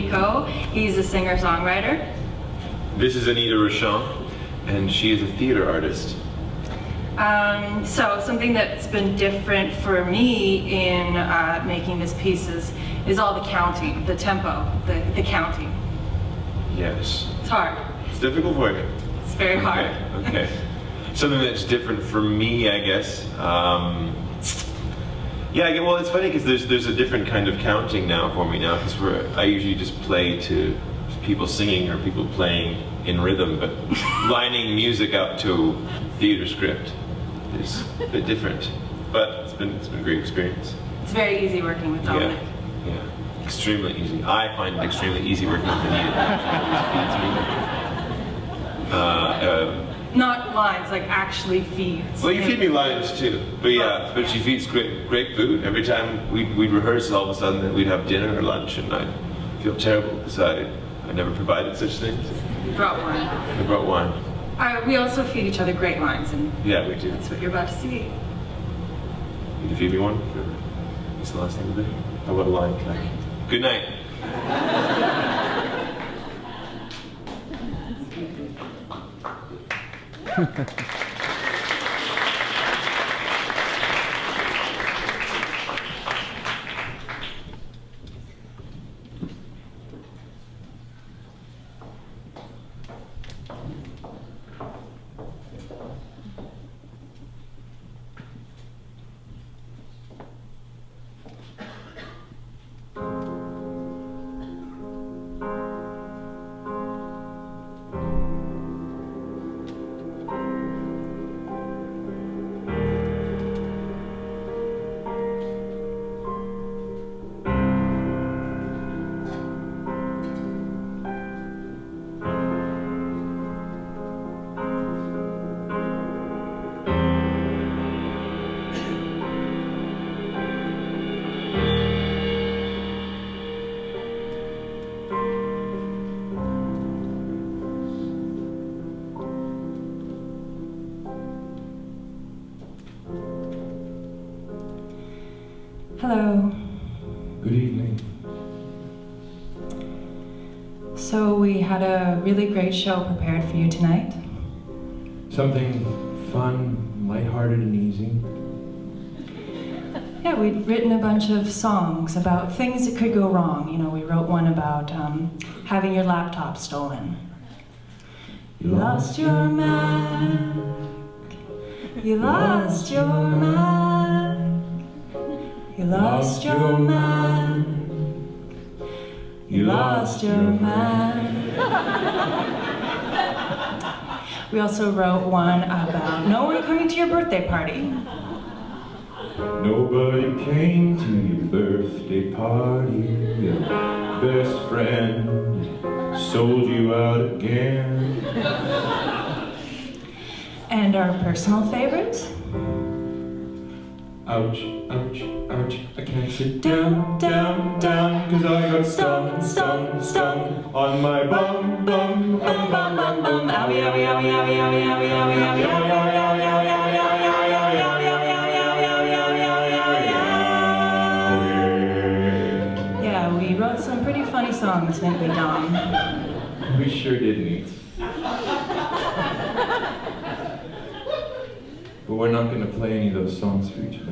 Fricot. He's a singer-songwriter. This is Anita Rochon, and she is a theater artist. So something that's been different for me in making this piece is all the counting, the tempo, the counting. Yes. It's hard. It's difficult for you? It's very hard. Okay. Something that's different for me, I guess. Yeah, well, it's funny because there's a different kind of counting now for me now, because I usually just play to people singing or people playing in rhythm, but lining music up to theater script is a bit different. But it's been a great experience. It's very easy working with Dominic. Yeah, extremely easy. I find it extremely easy working with Anita. Not lines, like actually feeds. Well, you feed me lines too, but yeah, but she feeds great food. Every time we'd rehearse, all of a sudden we'd have dinner or lunch, and I'd feel terrible because I never provided such things. You brought wine. I brought wine. We also feed each other great lines, and yeah, we do. That's what you're about to see. You can feed me one? It's the last thing to do. How about a line? Good night. Hello. Good evening. So we had a really great show prepared for you tonight. Something fun, lighthearted, and easy. Yeah, we'd written a bunch of songs about things that could go wrong. You know, we wrote one about having your laptop stolen. You lost your Mac. You lost your Mac. You lost your man. You lost your man. We also wrote one about no one coming to your birthday party. Nobody came to your birthday party. Your best friend sold you out again. And our personal favorite? Ouch, ouch, ouch, I can't sit down, down, down, 'cause I got stung, stung, stung on my bum, bum, bum, bum, bum, bum, owie, owie, owie, owie, owie, owie, owie, owie, owie, yeah, we wrote some pretty funny songs, didn't we, Dom? We sure did, Nate. But we're not going to play any of those songs for each other.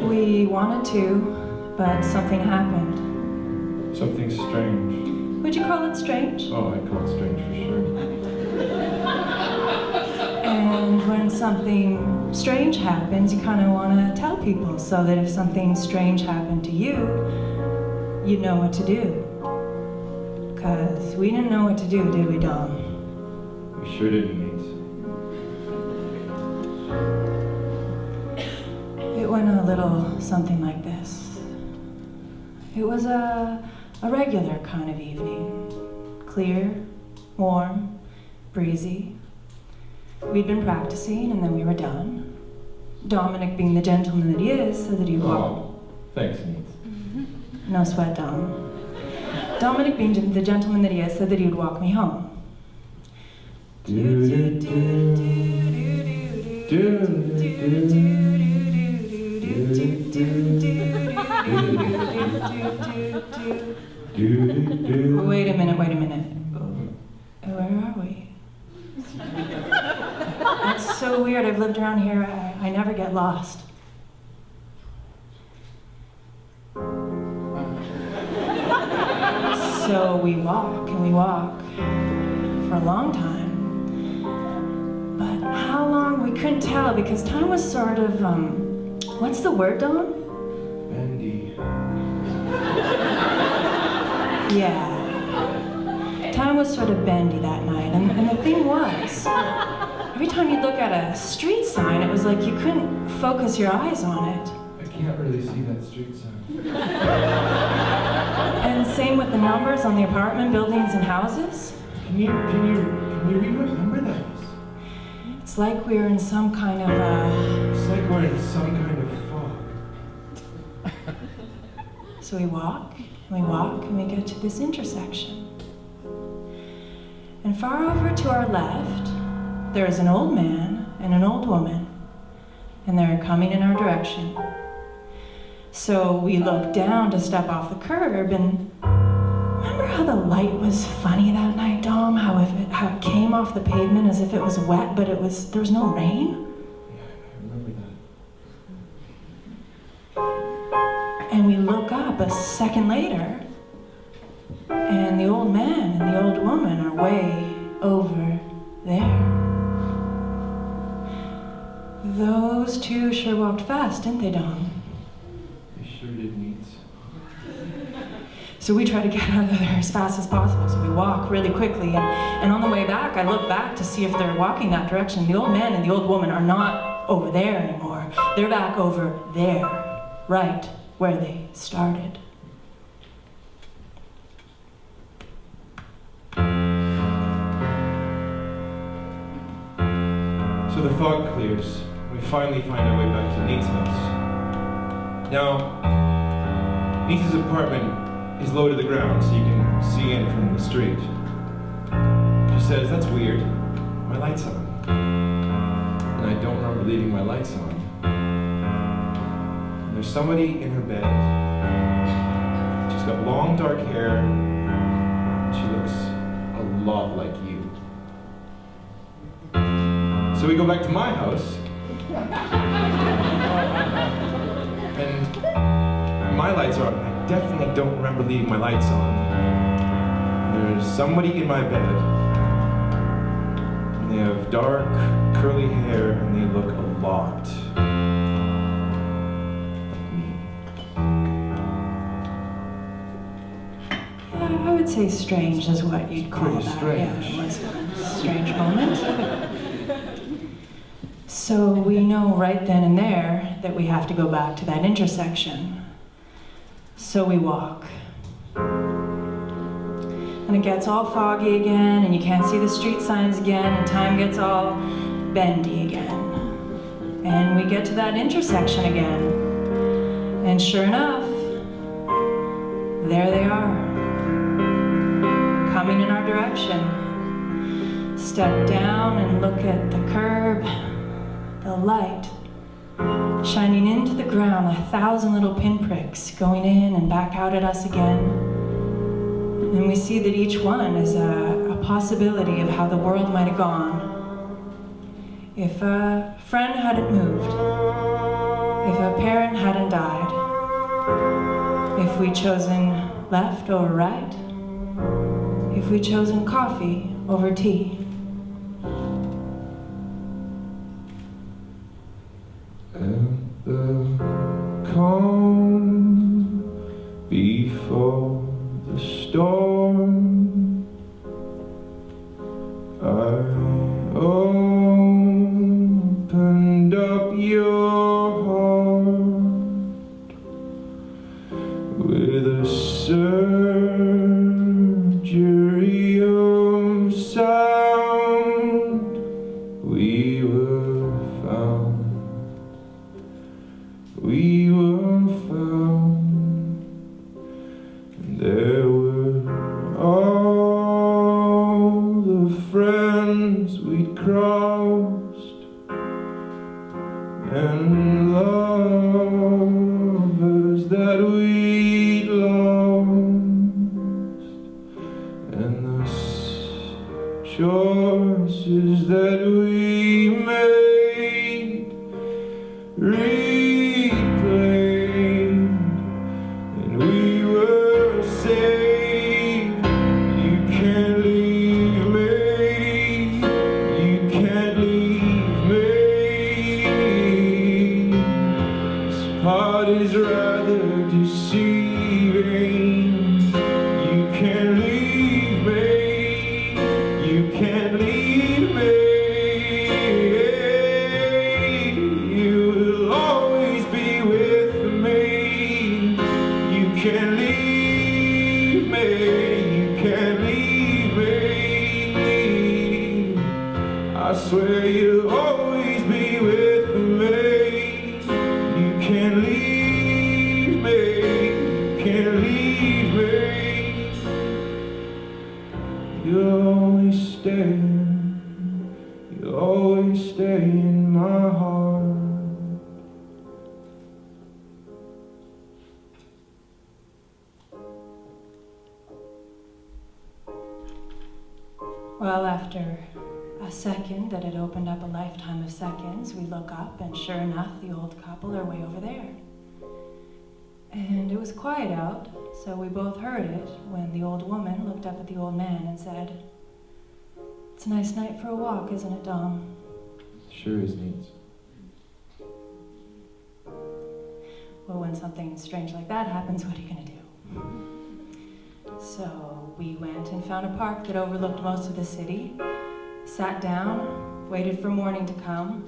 We wanted to, but something happened. Something strange. Would you call it strange? Oh, I'd call it strange for sure. And when something strange happens, you kind of want to tell people so that if something strange happened to you, you know what to do. Because we didn't know what to do, did we, Dom? We sure didn't, Nate. It went a little something like this. It was a regular kind of evening. Clear, warm, breezy. We'd been practicing and then we were done. Dominic, being the gentleman that he is, said that he'd walk. Oh, thanks, Nate. No sweat, Dom. Dominic, being the gentleman that he is, said that he would walk me home. That's so weird. I've lived around here. I never get lost. So we walk and we walk for a long time. But how long, we couldn't tell because time was sort of, what's the word, Dom? Bendy. Yeah. Time was sort of bendy that night. And the thing was, every time you'd look at a street sign, it was like you couldn't focus your eyes on it. I can't really see that street sign. And same with the numbers on the apartment buildings and houses. Can you read what number that is? It's like we were in some kind of It's like we're in some kind of fog. So we walk, and we walk, and we get to this intersection. And far over to our left, there is an old man and an old woman, and they're coming in our direction. So we look down to step off the curb, and remember how the light was funny that night, Dom? How it came off the pavement as if it was wet, but there was no rain? Yeah, I remember that. And we look up a second later, and the old man and the old woman are way over there. Those two sure walked fast, didn't they, Dom? They sure did, Neats. So we try to get out of there as fast as possible. So we walk really quickly, and on the way back, I look back to see if they're walking that direction. The old man and the old woman are not over there anymore. They're back over there, right where they started. So the fog clears. We finally find our way back to Neat's house. Now, Neat's apartment is low to the ground, so you can see in from the street. She says, "That's weird. My light's on." And I don't remember leaving my lights on. And there's somebody in her bed. She's got long dark hair. She looks a lot like you. So we go back to my house. And my lights are on. I definitely don't remember leaving my lights on. There's somebody in my bed. And they have dark, curly hair, and they look a lot like me. I would say strange is what you'd call Pretty that. strange. Yeah, it was a strange moment. So we know right then and there that we have to go back to that intersection. So we walk. And it gets all foggy again, and you can't see the street signs again, and time gets all bendy again. And we get to that intersection again. And sure enough, there they are, coming in our direction. Step down and look at the curb. The light shining into the ground, 1,000 little pinpricks going in and back out at us again. And we see that each one is a possibility of how the world might have gone. If a friend hadn't moved, if a parent hadn't died, if we'd chosen left over right, if we'd chosen coffee over tea. At the calm before the storm, I opened up your heart with a surgery of sound. We were found. We were found, and there were all the friends we'd crossed, and lovers that we'd lost, and the shores promises that we made replayed, and we were saved. You can't leave me, you can't leave me. This part is rather deceiving. You can't leave me, you can't leave me. You will always be with me. You can't leave me, you can't leave me. I swear you'll always be with me. You can't leave me, you can't leave me. You'll always stay, you'll always stay in my heart. Well, after a second that had opened up a lifetime of seconds, we look up, and sure enough, the old couple are way over there. And it was quiet out, so we both heard it when the old woman looked up at the old man and said, "It's a nice night for a walk, isn't it, Dom?" Sure is neat. Well, when something strange like that happens, what are you gonna do? So we went and found a park that overlooked most of the city, sat down, waited for morning to come,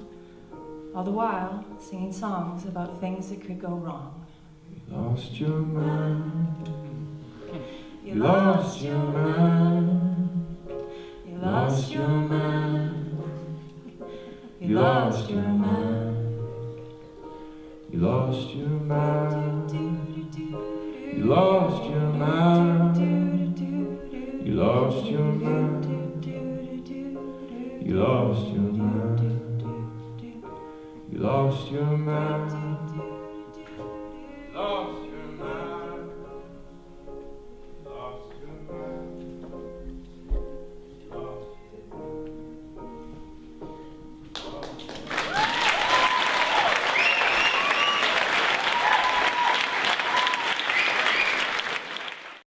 all the while singing songs about things that could go wrong. You lost your mind, you lost your mind, You lost your mind. You lost your mind. you lost your mind, you lost your mind, you lost your mind, you lost your mind, you lost your mind.